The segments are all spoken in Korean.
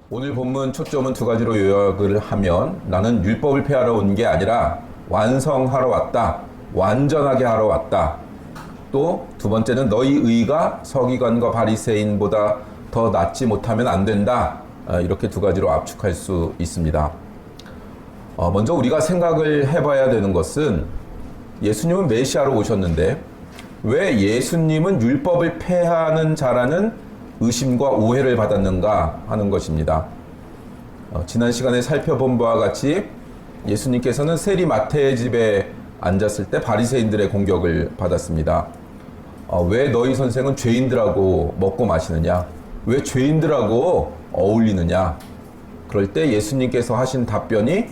오늘 본문 초점은 두 가지로 요약을 하면 나는 율법을 폐하러 온 게 아니라 완성하러 왔다. 완전하게 하러 왔다. 또 두 번째는 너희 의가 서기관과 바리새인보다 더 낫지 못하면 안 된다. 이렇게 두 가지로 압축할 수 있습니다. 먼저 우리가 생각을 해봐야 되는 것은 예수님은 메시아로 오셨는데 왜 예수님은 율법을 폐하는 자라는 의심과 오해를 받았는가 하는 것입니다. 지난 시간에 살펴본 바와 같이 예수님께서는 세리 마태의 집에 앉았을 때 바리새인들의 공격을 받았습니다. 왜 너희 선생은 죄인들하고 먹고 마시느냐? 왜 죄인들하고 어울리느냐? 그럴 때 예수님께서 하신 답변이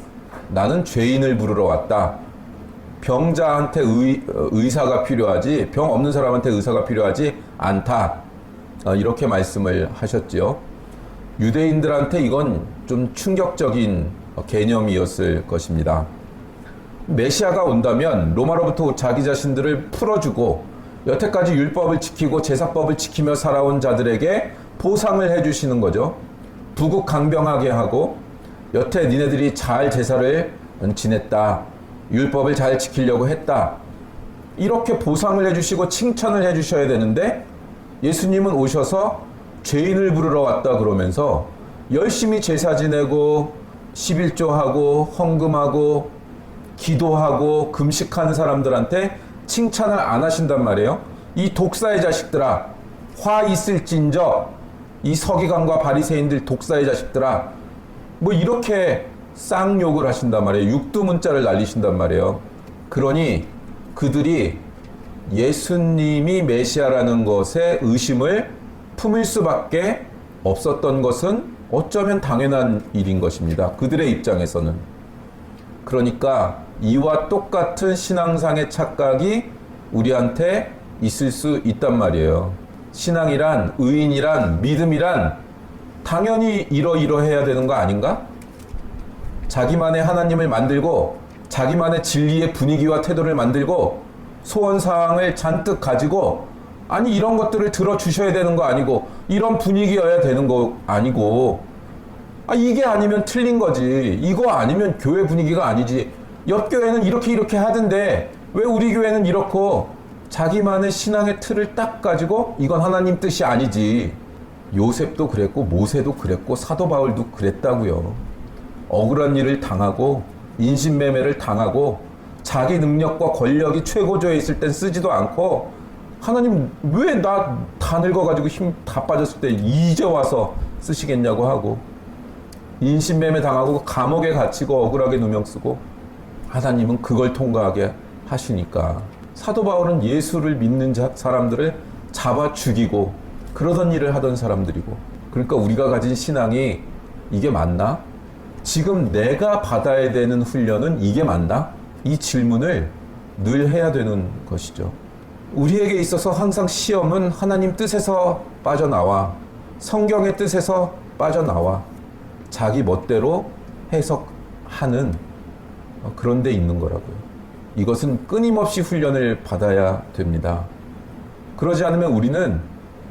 나는 죄인을 부르러 왔다. 병자한테 의사가 필요하지 병 없는 사람한테 의사가 필요하지 않다. 이렇게 말씀을 하셨지요. 유대인들한테 이건 좀 충격적인 개념이었을 것입니다. 메시아가 온다면 로마로부터 자기 자신들을 풀어주고 여태까지 율법을 지키고 제사법을 지키며 살아온 자들에게 보상을 해주시는 거죠. 부국 강병하게 하고 여태 니네들이 잘 제사를 지냈다. 율법을 잘 지키려고 했다. 이렇게 보상을 해주시고 칭찬을 해주셔야 되는데 예수님은 오셔서 죄인을 부르러 왔다 그러면서 열심히 제사 지내고 11조하고 헌금하고 기도하고 금식하는 사람들한테 칭찬을 안 하신단 말이에요. 이 독사의 자식들아, 화 있을진저, 이 서기관과 바리새인들 독사의 자식들아, 뭐 이렇게 쌍욕을 하신단 말이에요. 육두문자를 날리신단 말이에요. 그러니 그들이 예수님이 메시아라는 것에 의심을 품을 수밖에 없었던 것은 어쩌면 당연한 일인 것입니다. 그들의 입장에서는. 그러니까 이와 똑같은 신앙상의 착각이 우리한테 있을 수 있단 말이에요. 신앙이란, 의인이란, 믿음이란 당연히 이러이러해야 되는 거 아닌가? 자기만의 하나님을 만들고 자기만의 진리의 분위기와 태도를 만들고 소원사항을 잔뜩 가지고 아니 이런 것들을 들어주셔야 되는 거 아니고 이런 분위기여야 되는 거 아니고 이게 아니면 틀린 거지. 이거 아니면 교회 분위기가 아니지. 옆 교회는 이렇게 하던데 왜 우리 교회는 이렇고 자기만의 신앙의 틀을 딱 가지고 이건 하나님 뜻이 아니지. 요셉도 그랬고 모세도 그랬고 사도 바울도 그랬다고요. 억울한 일을 당하고 인신매매를 당하고 자기 능력과 권력이 최고조에 있을 땐 쓰지도 않고 하나님 왜 나 다 늙어가지고 힘 다 빠졌을 때 이제 와서 쓰시겠냐고 하고 인신매매 당하고 감옥에 갇히고 억울하게 누명 쓰고 하나님은 그걸 통과하게 하시니까 사도 바울은 예수를 믿는 사람들을 잡아 죽이고 그러던 일을 하던 사람들이고 그러니까 우리가 가진 신앙이 이게 맞나? 지금 내가 받아야 되는 훈련은 이게 맞나? 이 질문을 늘 해야 되는 것이죠. 우리에게 있어서 항상 시험은 하나님 뜻에서 빠져나와 성경의 뜻에서 빠져나와 자기 멋대로 해석하는 그런 데 있는 거라고요. 이것은 끊임없이 훈련을 받아야 됩니다. 그러지 않으면 우리는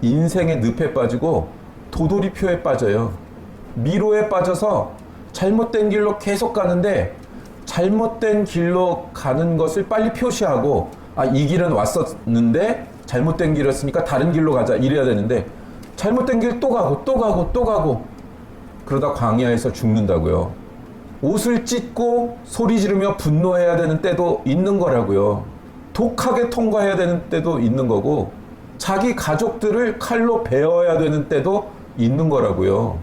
인생의 늪에 빠지고 도돌이표에 빠져요. 미로에 빠져서 잘못된 길로 계속 가는데 잘못된 길로 가는 것을 빨리 표시하고 이 길은 왔었는데 잘못된 길이었으니까 다른 길로 가자 이래야 되는데 잘못된 길 또 가고 그러다 광야에서 죽는다고요. 옷을 찢고 소리 지르며 분노해야 되는 때도 있는 거라고요. 독하게 통과해야 되는 때도 있는 거고 자기 가족들을 칼로 베어야 되는 때도 있는 거라고요.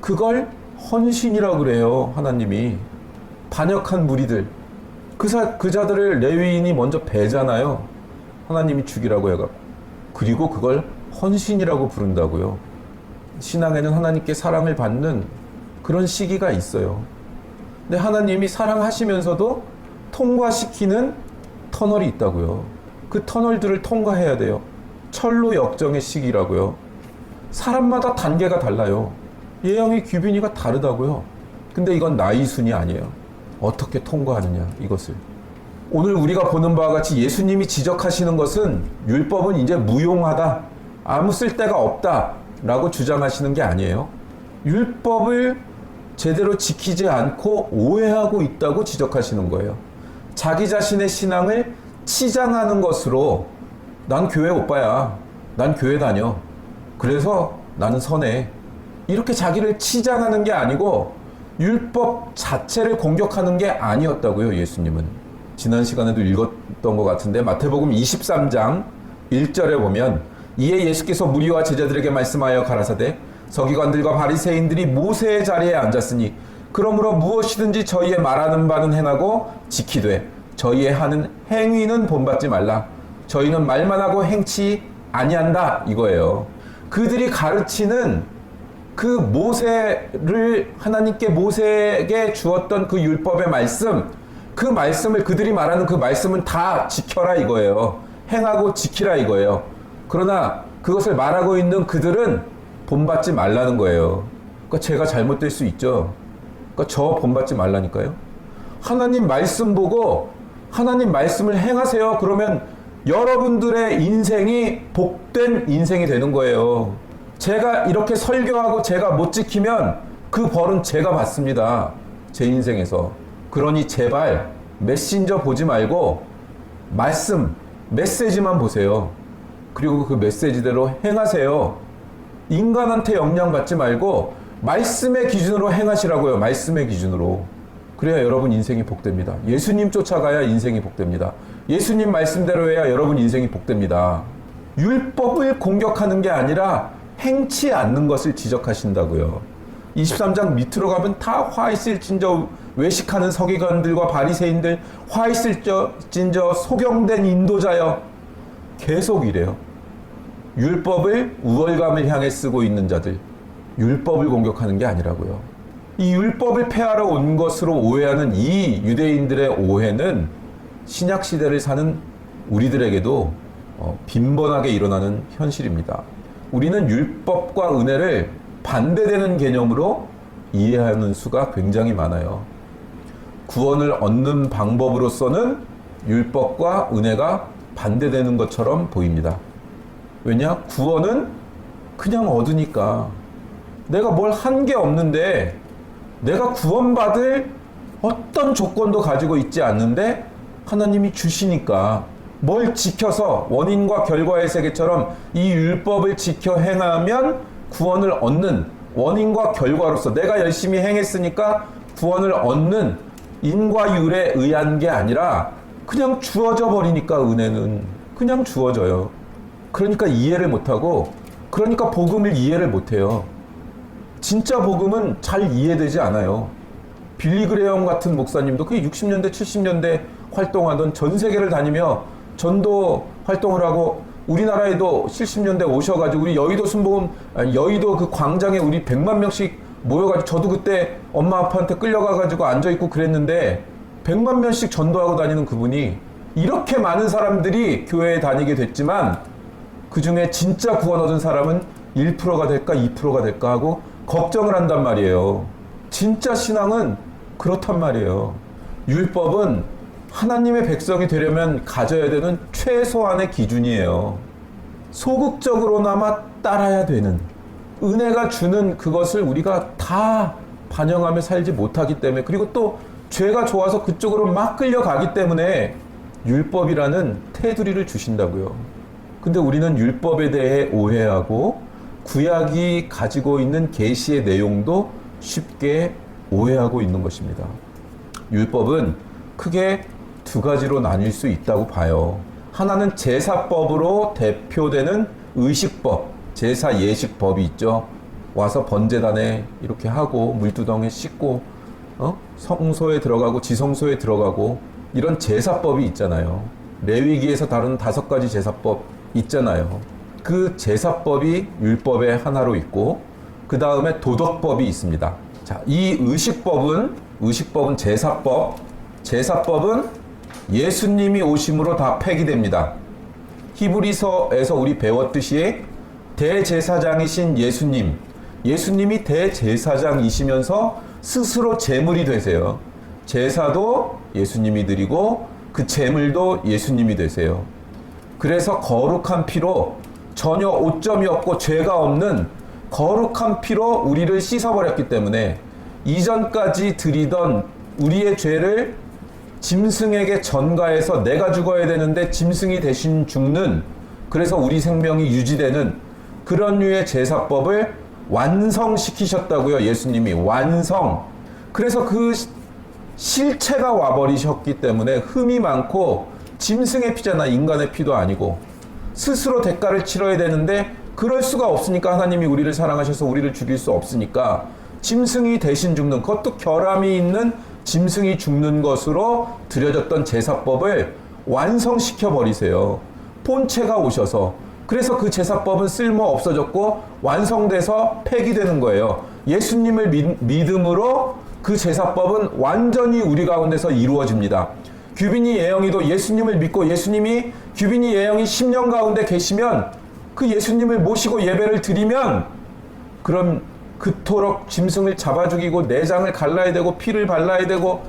그걸 헌신이라고 그래요. 하나님이 반역한 무리들 그 자들을 레위인이 먼저 베잖아요. 하나님이 죽이라고 해갖고 그리고 그걸 헌신이라고 부른다고요. 신앙에는 하나님께 사랑을 받는 그런 시기가 있어요. 근데 하나님이 사랑하시면서도 통과시키는 터널이 있다고요. 그 터널들을 통과해야 돼요. 철로 역정의 시기라고요. 사람마다 단계가 달라요. 예형이 규빈이가 다르다고요. 근데 이건 나이 순이 아니에요. 어떻게 통과하느냐 이것을. 오늘 우리가 보는 바와 같이 예수님이 지적하시는 것은 율법은 이제 무용하다. 아무 쓸데가 없다. 라고 주장하시는 게 아니에요. 율법을 제대로 지키지 않고 오해하고 있다고 지적하시는 거예요. 자기 자신의 신앙을 치장하는 것으로 난 교회 오빠야. 난 교회 다녀. 그래서 나는 선해. 이렇게 자기를 치장하는 게 아니고 율법 자체를 공격하는 게 아니었다고요, 예수님은. 지난 시간에도 읽었던 것 같은데 마태복음 23장 1절에 보면 이에 예수께서 무리와 제자들에게 말씀하여 가라사대 서기관들과 바리새인들이 모세의 자리에 앉았으니 그러므로 무엇이든지 저희의 말하는 바는 행하고 지키되 저희의 하는 행위는 본받지 말라. 저희는 말만 하고 행치 아니한다 이거예요. 그들이 가르치는 그 모세를 하나님께 모세에게 주었던 그 율법의 말씀, 그 말씀을 그들이 말하는 그 말씀은 다 지켜라 이거예요. 행하고 지키라 이거예요. 그러나 그것을 말하고 있는 그들은 본받지 말라는 거예요. 그러니까 제가 잘못될 수 있죠. 그러니까 저 본받지 말라니까요. 하나님 말씀 보고 하나님 말씀을 행하세요. 그러면 여러분들의 인생이 복된 인생이 되는 거예요. 제가 이렇게 설교하고 제가 못 지키면 그 벌은 제가 받습니다. 제 인생에서. 그러니 제발 메신저 보지 말고 말씀, 메시지만 보세요. 그리고 그 메시지대로 행하세요. 인간한테 영향받지 말고 말씀의 기준으로 행하시라고요. 말씀의 기준으로. 그래야 여러분 인생이 복됩니다. 예수님 쫓아가야 인생이 복됩니다. 예수님 말씀대로 해야 여러분 인생이 복됩니다. 율법을 공격하는 게 아니라 행치 않는 것을 지적하신다고요. 23장 밑으로 가면 다 화 있을진저 외식하는 서기관들과 바리새인들, 화 있을진저 소경된 인도자여. 계속 이래요. 율법을 우월감을 향해 쓰고 있는 자들, 율법을 공격하는 게 아니라고요. 이 율법을 폐하러 온 것으로 오해하는 이 유대인들의 오해는 신약 시대를 사는 우리들에게도 빈번하게 일어나는 현실입니다. 우리는 율법과 은혜를 반대되는 개념으로 이해하는 수가 굉장히 많아요. 구원을 얻는 방법으로서는 율법과 은혜가 반대되는 것처럼 보입니다. 왜냐? 구원은 그냥 얻으니까. 내가 뭘 한 게 없는데 내가 구원받을 어떤 조건도 가지고 있지 않는데 하나님이 주시니까 뭘 지켜서 원인과 결과의 세계처럼 이 율법을 지켜 행하면 구원을 얻는 원인과 결과로서 내가 열심히 행했으니까 구원을 얻는 인과율에 의한 게 아니라 그냥 주어져 버리니까 은혜는 그냥 주어져요. 그러니까 이해를 못하고 그러니까 복음을 이해를 못해요. 진짜 복음은 잘 이해되지 않아요. 빌리 그레엄 같은 목사님도 그 60년대 70년대 활동하던 전 세계를 다니며 전도 활동을 하고 우리나라에도 70년대 오셔가지고 우리 여의도 순복음 여의도 그 광장에 우리 100만 명씩 모여가지고 저도 그때 엄마 아빠한테 끌려가가지고 앉아있고 그랬는데 100만 명씩 전도하고 다니는 그분이 이렇게 많은 사람들이 교회에 다니게 됐지만 그 중에 진짜 구원 얻은 사람은 1%가 될까 2%가 될까 하고 걱정을 한단 말이에요. 진짜 신앙은 그렇단 말이에요. 율법은 하나님의 백성이 되려면 가져야 되는 최소한의 기준이에요. 소극적으로나마 따라야 되는 은혜가 주는 그것을 우리가 다 반영하며 살지 못하기 때문에 그리고 또 죄가 좋아서 그쪽으로 막 끌려가기 때문에 율법이라는 테두리를 주신다고요. 근데 우리는 율법에 대해 오해하고 구약이 가지고 있는 계시의 내용도 쉽게 오해하고 있는 것입니다. 율법은 크게 두 가지로 나뉠 수 있다고 봐요. 하나는 제사법으로 대표되는 의식법, 제사 예식법이 있죠. 와서 번제단에 이렇게 하고 물두덩에 씻고 성소에 들어가고 지성소에 들어가고 이런 제사법이 있잖아요. 레위기에서 다룬 5가지 제사법 있잖아요. 그 제사법이 율법의 하나로 있고 그 다음에 도덕법이 있습니다. 자, 이 의식법은 제사법은 예수님이 오심으로 다 폐기됩니다. 히브리서에서 우리 배웠듯이 대제사장이신 예수님이 대제사장이시면서 스스로 제물이 되세요. 제사도 예수님이 드리고 그 제물도 예수님이 되세요. 그래서 거룩한 피로 전혀 오점이 없고 죄가 없는 거룩한 피로 우리를 씻어버렸기 때문에 이전까지 드리던 우리의 죄를 짐승에게 전가해서 내가 죽어야 되는데 짐승이 대신 죽는, 그래서 우리 생명이 유지되는 그런 류의 제사법을 완성시키셨다고요. 예수님이 완성. 그래서 그 실체가 와버리셨기 때문에 흠이 많고 짐승의 피잖아. 인간의 피도 아니고. 스스로 대가를 치러야 되는데 그럴 수가 없으니까, 하나님이 우리를 사랑하셔서 우리를 죽일 수 없으니까 짐승이 대신 죽는, 그것도 결함이 있는 짐승이 죽는 것으로 드려졌던 제사법을 완성시켜 버리세요. 본체가 오셔서. 그래서 그 제사법은 쓸모 없어졌고 완성돼서 폐기되는 거예요. 예수님을 믿음으로 그 제사법은 완전히 우리 가운데서 이루어집니다. 규빈이 예영이도 예수님을 믿고 예수님이 규빈이 예영이 10년 가운데 계시면 그 예수님을 모시고 예배를 드리면, 그럼 그토록 짐승을 잡아 죽이고 내장을 갈라야 되고 피를 발라야 되고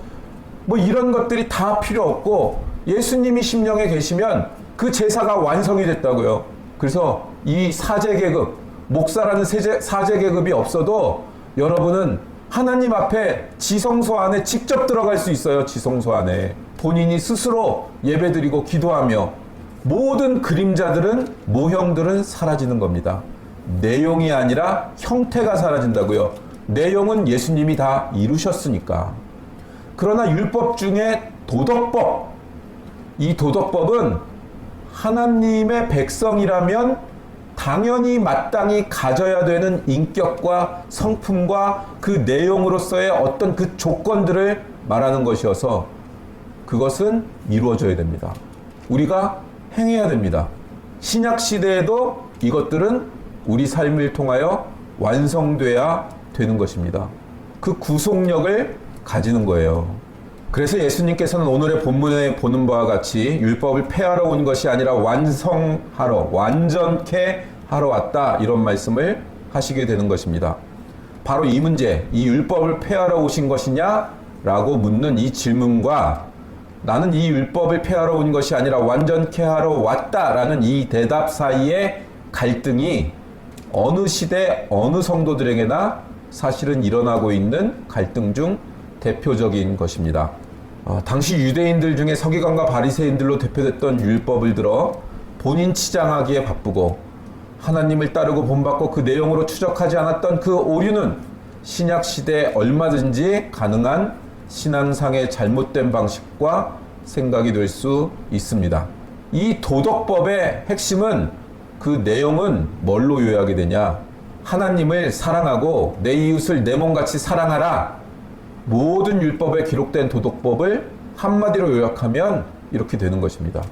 뭐 이런 것들이 다 필요 없고 예수님이 심령에 계시면 그 제사가 완성이 됐다고요. 그래서 이 사제계급, 목사라는 사제계급이 없어도 여러분은 하나님 앞에 지성소 안에 직접 들어갈 수 있어요. 지성소 안에 본인이 스스로 예배드리고 기도하며 모든 그림자들은, 모형들은 사라지는 겁니다. 내용이 아니라 형태가 사라진다고요. 내용은 예수님이 다 이루셨으니까. 그러나 율법 중에 도덕법, 이 도덕법은 하나님의 백성이라면 당연히 마땅히 가져야 되는 인격과 성품과 그 내용으로서의 어떤 그 조건들을 말하는 것이어서 그것은 이루어져야 됩니다. 우리가 행해야 됩니다. 신약 시대에도 이것들은 우리 삶을 통하여 완성돼야 되는 것입니다. 그 구속력을 가지는 거예요. 그래서 예수님께서는 오늘의 본문에 보는 바와 같이 율법을 폐하러 온 것이 아니라 완성하러, 완전케 하러 왔다, 이런 말씀을 하시게 되는 것입니다. 바로 이 문제, 이 율법을 폐하러 오신 것이냐? 라고 묻는 이 질문과 나는 이 율법을 폐하러 온 것이 아니라 완전케 하러 왔다라는 이 대답 사이의 갈등이 어느 시대, 어느 성도들에게나 사실은 일어나고 있는 갈등 중 대표적인 것입니다. 당시 유대인들 중에 서기관과 바리새인들로 대표됐던 율법을 들어 본인 치장하기에 바쁘고 하나님을 따르고 본받고 그 내용으로 추적하지 않았던 그 오류는 신약 시대에 얼마든지 가능한 신앙상의 잘못된 방식과 생각이 될 수 있습니다. 이 도덕법의 핵심은, 그 내용은 뭘로 요약이 되냐? 하나님을 사랑하고 내 이웃을 내 몸같이 사랑하라. 모든 율법에 기록된 도덕법을 한마디로 요약하면 이렇게 되는 것입니다.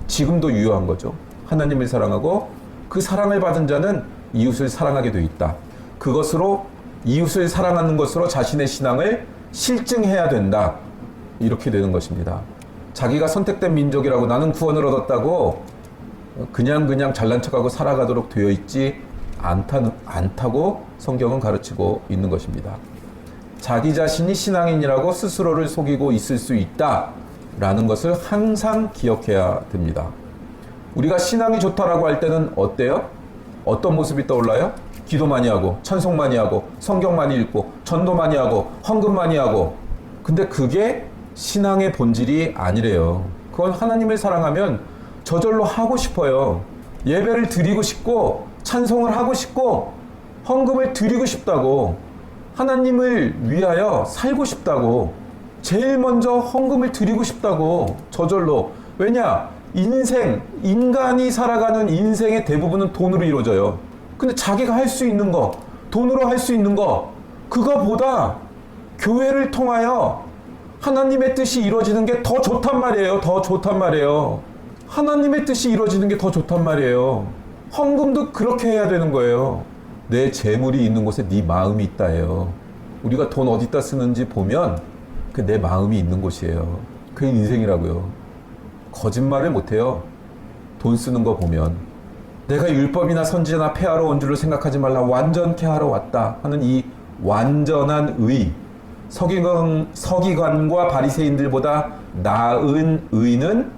지금도 유효한 거죠. 하나님을 사랑하고 그 사랑을 받은 자는 이웃을 사랑하게 되어 있다. 그것으로, 이웃을 사랑하는 것으로 자신의 신앙을 실증해야 된다. 이렇게 되는 것입니다. 자기가 선택된 민족이라고, 나는 구원을 얻었다고 그냥 잘난 척하고 살아가도록 되어 있지 않다고 성경은 가르치고 있는 것입니다. 자기 자신이 신앙인이라고 스스로를 속이고 있을 수 있다라는 것을 항상 기억해야 됩니다. 우리가 신앙이 좋다라고 할 때는 어때요? 어떤 모습이 떠올라요? 기도 많이 하고, 찬송 많이 하고, 성경 많이 읽고, 전도 많이 하고, 헌금 많이 하고. 근데 그게 신앙의 본질이 아니래요. 그건 하나님을 사랑하면 저절로 하고 싶어요. 예배를 드리고 싶고, 찬송을 하고 싶고, 헌금을 드리고 싶다고, 하나님을 위하여 살고 싶다고, 제일 먼저 헌금을 드리고 싶다고, 저절로. 왜냐? 인간이 살아가는 인생의 대부분은 돈으로 이루어져요. 근데 자기가 할 수 있는 거, 돈으로 할 수 있는 거, 그거보다 교회를 통하여 하나님의 뜻이 이루어지는 게 더 좋단 말이에요. 더 좋단 말이에요. 하나님의 뜻이 이루어지는 게 더 좋단 말이에요. 헌금도 그렇게 해야 되는 거예요. 내 재물이 있는 곳에 네 마음이 있다예요. 우리가 돈 어디다 쓰는지 보면 그 내 마음이 있는 곳이에요. 그게 인생이라고요. 거짓말을 못해요. 돈 쓰는 거 보면. 내가 율법이나 선지자나 폐하러 온 줄로 생각하지 말라. 완전케 하러 왔다 하는 이 완전한 의, 서기관과 바리새인들보다 나은 의는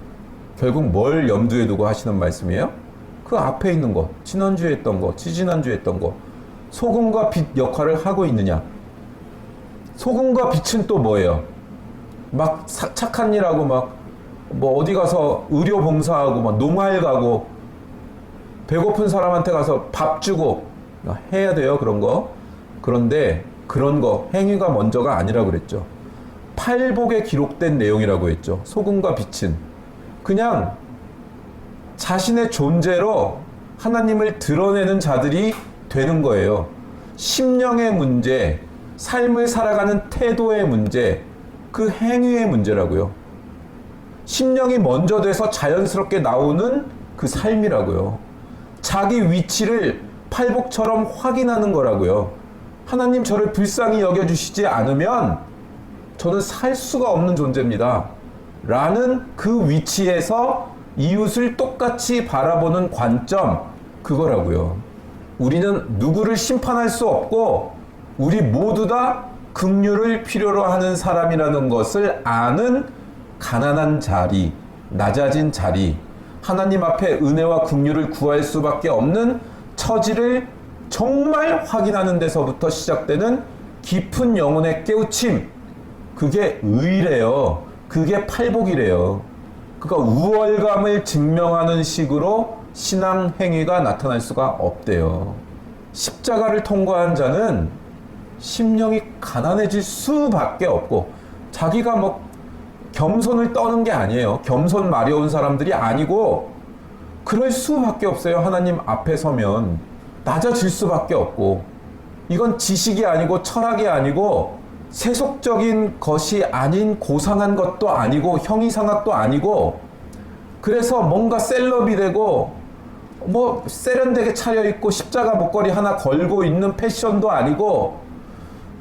결국 뭘 염두에 두고 하시는 말씀이에요? 그 앞에 있는 거, 지난주에 했던 거, 지지난주에 했던 거, 소금과 빛 역할을 하고 있느냐? 소금과 빛은 또 뭐예요? 막 착한 일하고 막 뭐 어디 가서 의료 봉사하고 막 농활 가고 배고픈 사람한테 가서 밥 주고 해야 돼요, 그런 거. 그런데 그런 거 행위가 먼저가 아니라고 그랬죠. 팔복에 기록된 내용이라고 했죠. 소금과 빛은 그냥 자신의 존재로 하나님을 드러내는 자들이 되는 거예요. 심령의 문제, 삶을 살아가는 태도의 문제, 그 행위의 문제라고요. 심령이 먼저 돼서 자연스럽게 나오는 그 삶이라고요. 자기 위치를 팔복처럼 확인하는 거라고요. 하나님 저를 불쌍히 여겨주시지 않으면 저는 살 수가 없는 존재입니다. 라는 그 위치에서 이웃을 똑같이 바라보는 관점, 그거라고요. 우리는 누구를 심판할 수 없고 우리 모두 다 긍휼을 필요로 하는 사람이라는 것을 아는 가난한 자리, 낮아진 자리, 하나님 앞에 은혜와 긍휼을 구할 수밖에 없는 처지를 정말 확인하는 데서부터 시작되는 깊은 영혼의 깨우침, 그게 의래요. 그게 팔복이래요. 그러니까 우월감을 증명하는 식으로 신앙 행위가 나타날 수가 없대요. 십자가를 통과한 자는 심령이 가난해질 수밖에 없고, 자기가 뭐 겸손을 떠는 게 아니에요. 겸손 마려운 사람들이 아니고 그럴 수밖에 없어요. 하나님 앞에 서면 낮아질 수밖에 없고, 이건 지식이 아니고 철학이 아니고 세속적인 것이 아닌 고상한 것도 아니고 형이상학도 아니고, 그래서 뭔가 셀럽이 되고 뭐 세련되게 차려입고 십자가 목걸이 하나 걸고 있는 패션도 아니고,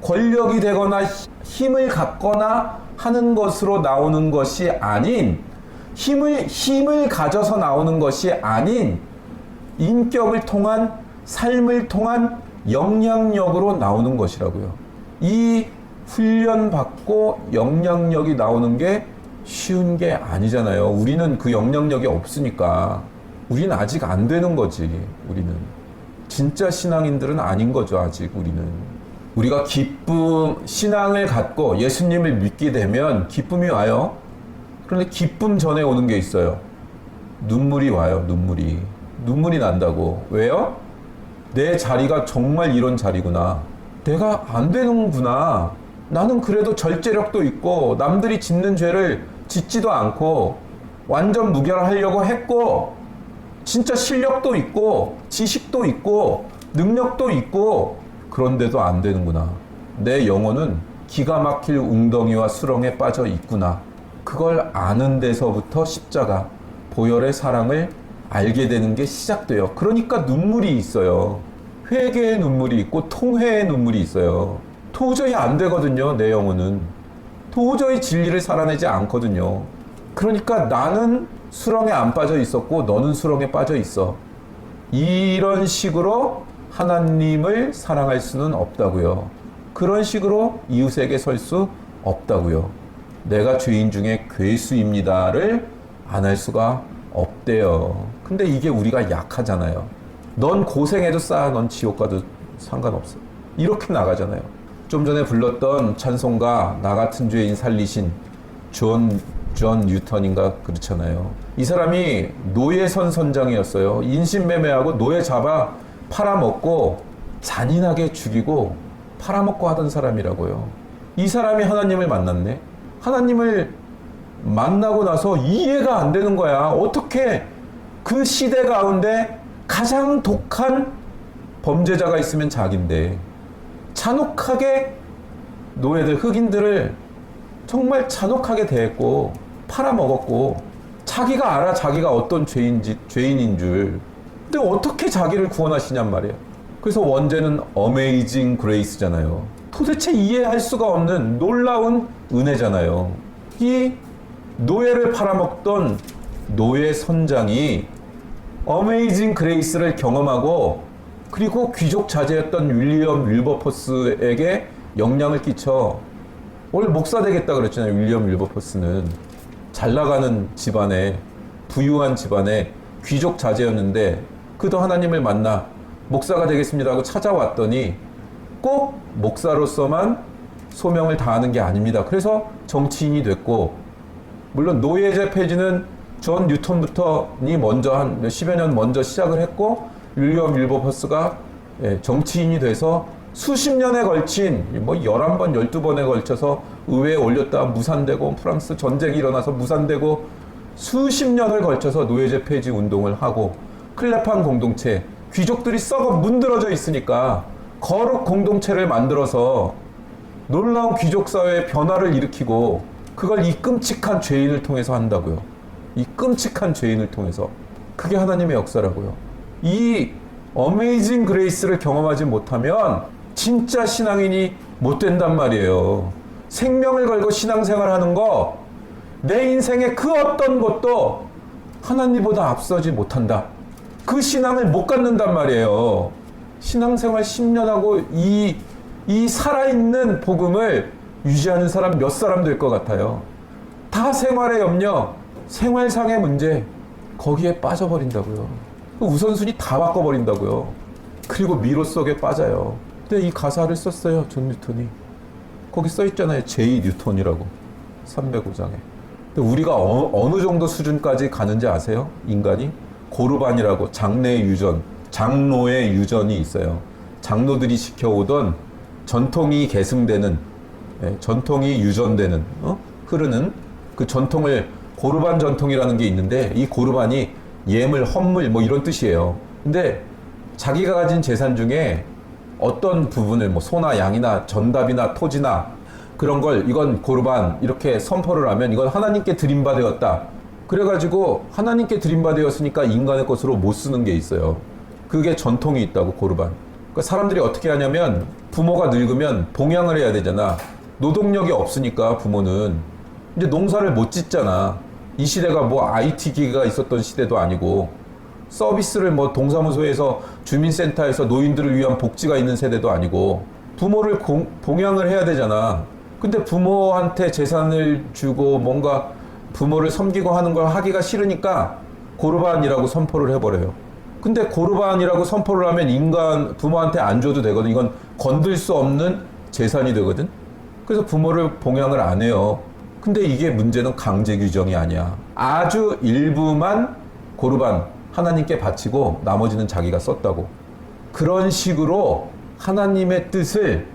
권력이 되거나 힘을 갖거나 하는 것으로 나오는 것이 아닌, 힘을 가져서 나오는 것이 아닌 인격을 통한, 삶을 통한 영향력으로 나오는 것이라고요. 이 훈련받고 영향력이 나오는 게 쉬운 게 아니잖아요. 우리는 그 영향력이 없으니까. 우리는 아직 안 되는 거지. 우리는 진짜 신앙인들은 아닌 거죠. 아직 우리는. 우리가 기쁨, 신앙을 갖고 예수님을 믿게 되면 기쁨이 와요. 그런데 기쁨 전에 오는 게 있어요. 눈물이 와요. 눈물이 난다고. 왜요? 내 자리가 정말 이런 자리구나. 내가 안 되는구나. 나는 그래도 절제력도 있고 남들이 짓는 죄를 짓지도 않고 완전 무결하려고 했고, 진짜 실력도 있고 지식도 있고 능력도 있고, 그런데도 안 되는구나. 내 영혼은 기가 막힐 웅덩이와 수렁에 빠져 있구나. 그걸 아는 데서부터 십자가, 보혈의 사랑을 알게 되는 게 시작돼요. 그러니까 눈물이 있어요. 회개의 눈물이 있고 통회의 눈물이 있어요. 도저히 안 되거든요. 내 영혼은 도저히 진리를 살아내지 않거든요. 그러니까 나는 수렁에 안 빠져 있었고 너는 수렁에 빠져 있어. 이런 식으로 하나님을 사랑할 수는 없다고요. 그런 식으로 이웃에게 설 수 없다고요. 내가 죄인 중에 괴수입니다를 안 할 수가 없대요. 근데 이게 우리가 약하잖아요. 넌 고생해도 싸, 넌 지옥 가도 상관없어. 이렇게 나가잖아요. 좀 전에 불렀던 찬송가 나 같은 죄인 살리신 존 뉴턴인가 그렇잖아요. 이 사람이 노예선 선장이었어요. 인신매매하고 노예 잡아 팔아먹고 잔인하게 죽이고 팔아먹고 하던 사람이라고요. 이 사람이 하나님을 만났네. 하나님을 만나고 나서 이해가 안 되는 거야. 어떻게 그 시대 가운데 가장 독한 범죄자가 있으면 자기인데 잔혹하게 노예들, 흑인들을 정말 잔혹하게 대했고 팔아먹었고, 자기가 알아. 자기가 어떤 죄인인 줄. 근데 어떻게 자기를 구원하시냔 말이에요. 그래서 원제는 어메이징 그레이스잖아요. 도대체 이해할 수가 없는 놀라운 은혜잖아요. 이 노예를 팔아먹던 노예 선장이 어메이징 그레이스를 경험하고, 그리고 귀족 자제였던 윌리엄 윌버포스에게 영향을 끼쳐. 원래 목사 되겠다 그랬잖아요. 윌리엄 윌버포스는 잘 나가는 집안에, 부유한 집안에 귀족 자제였는데 그도 하나님을 만나 목사가 되겠습니다 하고 찾아왔더니 꼭 목사로서만 소명을 다하는 게 아닙니다. 그래서 정치인이 됐고, 물론 노예제 폐지는 존 뉴턴부터니 먼저 한 몇십여 년 먼저 시작을 했고, 윌리엄 윌버퍼스가 정치인이 돼서 수십 년에 걸친 뭐 11번, 12번에 걸쳐서 의회에 올렸다 무산되고, 프랑스 전쟁이 일어나서 무산되고, 수십 년을 걸쳐서 노예제 폐지 운동을 하고, 클레판 공동체, 귀족들이 썩어 문드러져 있으니까 거룩 공동체를 만들어서 놀라운 귀족사회의 변화를 일으키고, 그걸 이 끔찍한 죄인을 통해서 한다고요. 이 끔찍한 죄인을 통해서. 그게 하나님의 역사라고요. 이 어메이징 그레이스를 경험하지 못하면 진짜 신앙인이 못 된단 말이에요. 생명을 걸고 신앙생활 하는 거, 내 인생의 그 어떤 것도 하나님보다 앞서지 못한다. 그 신앙을 못 갖는단 말이에요. 신앙생활 10년 하고 이 살아있는 복음을 유지하는 사람 몇 사람 될 것 같아요. 다 생활의 염려, 생활상의 문제, 거기에 빠져버린다고요. 우선순위 다 바꿔버린다고요. 그리고 미로 속에 빠져요. 근데 이 가사를 썼어요, 존 뉴턴이. 거기 써있잖아요, 제이 뉴턴이라고. 305장에. 근데 우리가 어느 정도 수준까지 가는지 아세요? 인간이? 고르반이라고 장례의 유전, 장로의 유전이 있어요. 장로들이 지켜오던 전통이 계승되는, 전통이 유전되는, 흐르는 그 전통을 고르반 전통이라는 게 있는데, 이 고르반이 예물, 헌물 뭐 이런 뜻이에요. 근데 자기가 가진 재산 중에 어떤 부분을 뭐 소나 양이나 전답이나 토지나 그런 걸 이건 고르반 이렇게 선포를 하면 이건 하나님께 드림바 되었다. 그래가지고 하나님께 드림바 되었으니까 인간의 것으로 못 쓰는 게 있어요. 그게 전통이 있다고, 고르반. 그러니까 사람들이 어떻게 하냐면 부모가 늙으면 봉양을 해야 되잖아. 노동력이 없으니까 부모는 이제 농사를 못 짓잖아. 이 시대가 뭐 IT 기기가 있었던 시대도 아니고, 서비스를 뭐 동사무소에서 주민센터에서 노인들을 위한 복지가 있는 세대도 아니고, 부모를 봉양을 해야 되잖아. 근데 부모한테 재산을 주고 뭔가 부모를 섬기고 하는 걸 하기가 싫으니까 고르반이라고 선포를 해버려요. 근데 고르반이라고 선포를 하면 인간 부모한테 안 줘도 되거든. 이건 건들 수 없는 재산이 되거든. 그래서 부모를 봉양을 안 해요. 근데 이게 문제는 강제 규정이 아니야. 아주 일부만 고르반 하나님께 바치고 나머지는 자기가 썼다고. 그런 식으로 하나님의 뜻을,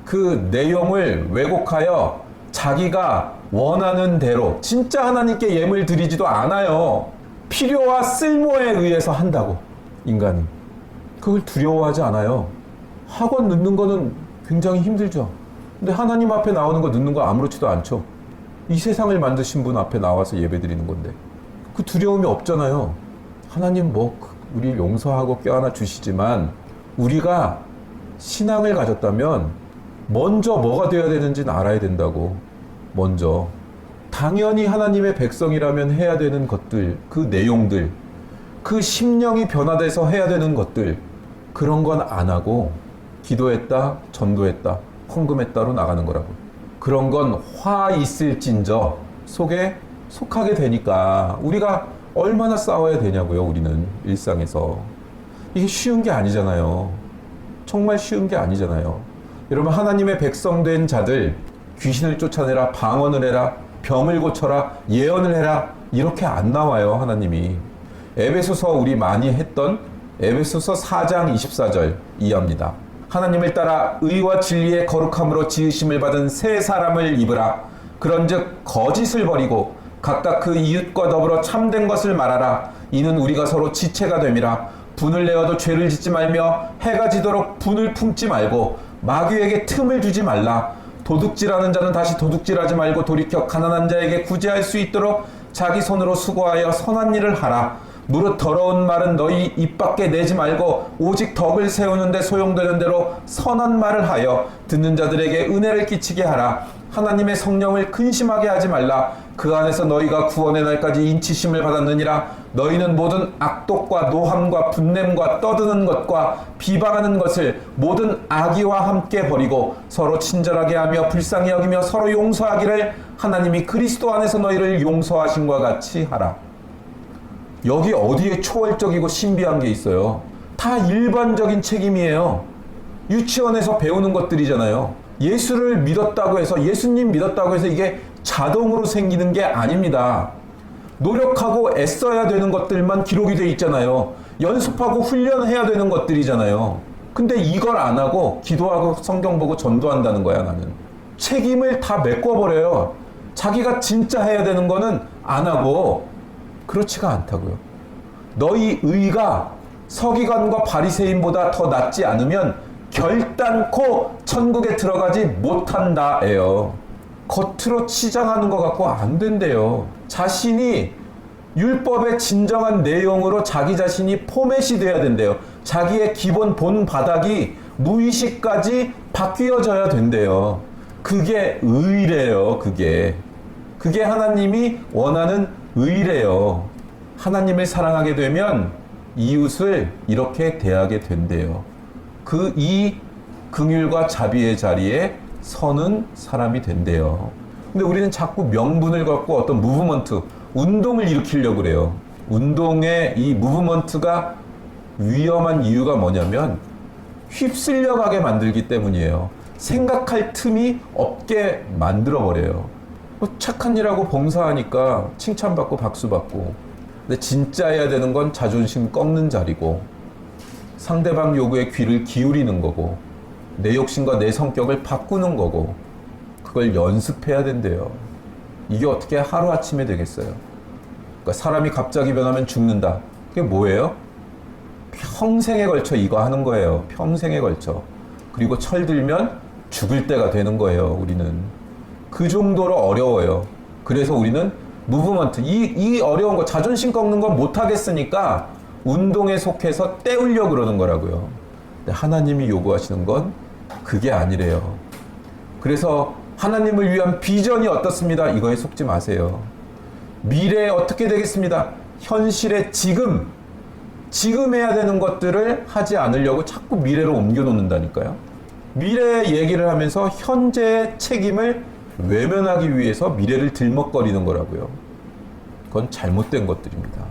그 내용을 왜곡하여 자기가 원하는 대로, 진짜 하나님께 예물 드리지도 않아요. 필요와 쓸모에 의해서 한다고, 인간은. 그걸 두려워하지 않아요. 학원 넣는 거는 굉장히 힘들죠. 근데 하나님 앞에 나오는 거 넣는 거 아무렇지도 않죠. 이 세상을 만드신 분 앞에 나와서 예배 드리는 건데. 그 두려움이 없잖아요. 하나님 뭐 우리 용서하고 껴안아 주시지만, 우리가 신앙을 가졌다면 먼저 뭐가 되어야 되는지는 알아야 된다고. 먼저 당연히 하나님의 백성이라면 해야 되는 것들, 그 내용들, 그 심령이 변화돼서 해야 되는 것들, 그런 건 안 하고 기도했다, 전도했다, 헌금했다로 나가는 거라고. 그런 건 화 있을진저 속에 속하게 되니까 우리가 얼마나 싸워야 되냐고요. 우리는 일상에서. 이게 쉬운 게 아니잖아요. 정말 쉬운 게 아니잖아요. 여러분, 하나님의 백성된 자들, 귀신을 쫓아내라, 방언을 해라, 병을 고쳐라, 예언을 해라, 이렇게 안 나와요. 하나님이. 에베소서 우리 많이 했던 에베소서 4장 24절 이해합니다. 하나님을 따라 의와 진리의 거룩함으로 지으심을 받은 새 사람을 입으라. 그런즉 거짓을 버리고 각각 그 이웃과 더불어 참된 것을 말하라. 이는 우리가 서로 지체가 됨이라. 분을 내어도 죄를 짓지 말며 해가 지도록 분을 품지 말고 마귀에게 틈을 주지 말라. 도둑질하는 자는 다시 도둑질하지 말고 돌이켜 가난한 자에게 구제할 수 있도록 자기 손으로 수고하여 선한 일을 하라. 무릇 더러운 말은 너희 입 밖에 내지 말고 오직 덕을 세우는 데 소용되는 대로 선한 말을 하여 듣는 자들에게 은혜를 끼치게 하라. 하나님의 성령을 근심하게 하지 말라. 그 안에서 너희가 구원의 날까지 인치심을 받았느니라. 너희는 모든 악독과 노함과 분냄과 떠드는 것과 비방하는 것을 모든 악의와 함께 버리고 서로 친절하게 하며 불쌍히 여기며 서로 용서하기를 하나님이 그리스도 안에서 너희를 용서하신 것 같이 하라. 여기 어디에 초월적이고 신비한 게 있어요? 다 일반적인 책임이에요. 유치원에서 배우는 것들이잖아요. 예수를 믿었다고 해서, 예수님 믿었다고 해서 이게 자동으로 생기는 게 아닙니다. 노력하고 애써야 되는 것들만 기록이 돼 있잖아요. 연습하고 훈련해야 되는 것들이잖아요. 근데 이걸 안 하고 기도하고 성경 보고 전도한다는 거야, 나는. 책임을 다 메꿔버려요. 자기가 진짜 해야 되는 거는 안 하고. 그렇지가 않다고요. 너희 의가 서기관과 바리새인보다 더 낫지 않으면 결단코 천국에 들어가지 못한다예요. 겉으로 치장하는 것 같고 안 된대요. 자신이 율법의 진정한 내용으로 자기 자신이 포맷이 돼야 된대요. 자기의 기본 본 바닥이 무의식까지 바뀌어져야 된대요. 그게 의래요. 그게 하나님이 원하는 의래요. 하나님을 사랑하게 되면 이웃을 이렇게 대하게 된대요. 이 긍휼과 자비의 자리에 서는 사람이 된대요. 근데 우리는 자꾸 명분을 갖고 어떤 무브먼트, 운동을 일으키려고 그래요. 운동의 이 무브먼트가 위험한 이유가 뭐냐면 휩쓸려 가게 만들기 때문이에요. 생각할 틈이 없게 만들어버려요. 착한 일하고 봉사하니까 칭찬받고 박수받고, 근데 진짜 해야 되는 건 자존심 꺾는 자리고, 상대방 요구에 귀를 기울이는 거고, 내 욕심과 내 성격을 바꾸는 거고, 그걸 연습해야 된대요. 이게 어떻게 하루아침에 되겠어요? 그러니까 사람이 갑자기 변하면 죽는다. 그게 뭐예요? 평생에 걸쳐 이거 하는 거예요. 평생에 걸쳐. 그리고 철들면 죽을 때가 되는 거예요, 우리는. 그 정도로 어려워요. 그래서 우리는 무브먼트, 이 어려운 거, 자존심 꺾는 건 못하겠으니까 운동에 속해서 때우려고 그러는 거라고요. 근데 하나님이 요구하시는 건 그게 아니래요. 그래서 하나님을 위한 비전이 어떻습니다? 이거에 속지 마세요. 미래에 어떻게 되겠습니다? 현실에 지금 해야 되는 것들을 하지 않으려고 자꾸 미래로 옮겨 놓는다니까요. 미래 얘기를 하면서 현재의 책임을 외면하기 위해서 미래를 들먹거리는 거라고요. 그건 잘못된 것들입니다.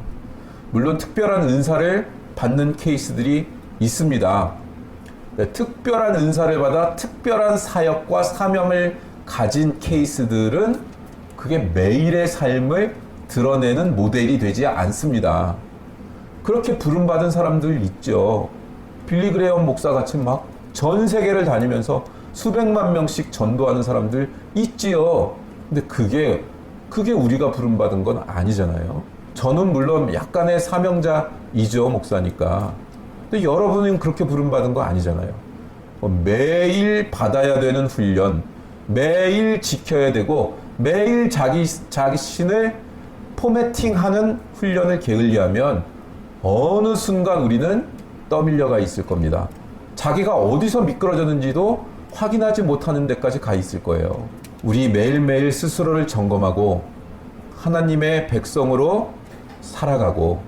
물론 특별한 은사를 받는 케이스들이 있습니다. 특별한 은사를 받아 특별한 사역과 사명을 가진 케이스들은 그게 매일의 삶을 드러내는 모델이 되지 않습니다. 그렇게 부름받은 사람들 있죠. 빌리 그레이엄 목사같이 막 전 세계를 다니면서 수백만 명씩 전도하는 사람들 있지요. 근데 그게 우리가 부름받은 건 아니잖아요. 저는 물론 약간의 사명자이죠, 목사니까. 근데 여러분은 그렇게 부름받은 거 아니잖아요. 매일 받아야 되는 훈련, 매일 지켜야 되고, 매일 자기 자신을 포매팅하는 훈련을 게을리하면 어느 순간 우리는 떠밀려가 있을 겁니다. 자기가 어디서 미끄러졌는지도 확인하지 못하는 데까지 가 있을 거예요. 우리 매일매일 스스로를 점검하고 하나님의 백성으로 살아가고,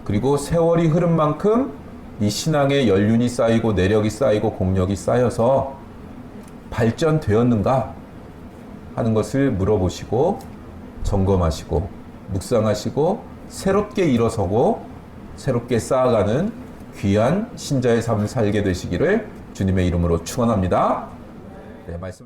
그리고 세월이 흐른 만큼 이 신앙의 연륜이 쌓이고 내력이 쌓이고 공력이 쌓여서 발전되었는가 하는 것을 물어보시고 점검하시고 묵상하시고 새롭게 일어서고 새롭게 쌓아가는 귀한 신자의 삶을 살게 되시기를 주님의 이름으로 축원합니다. 네, 말씀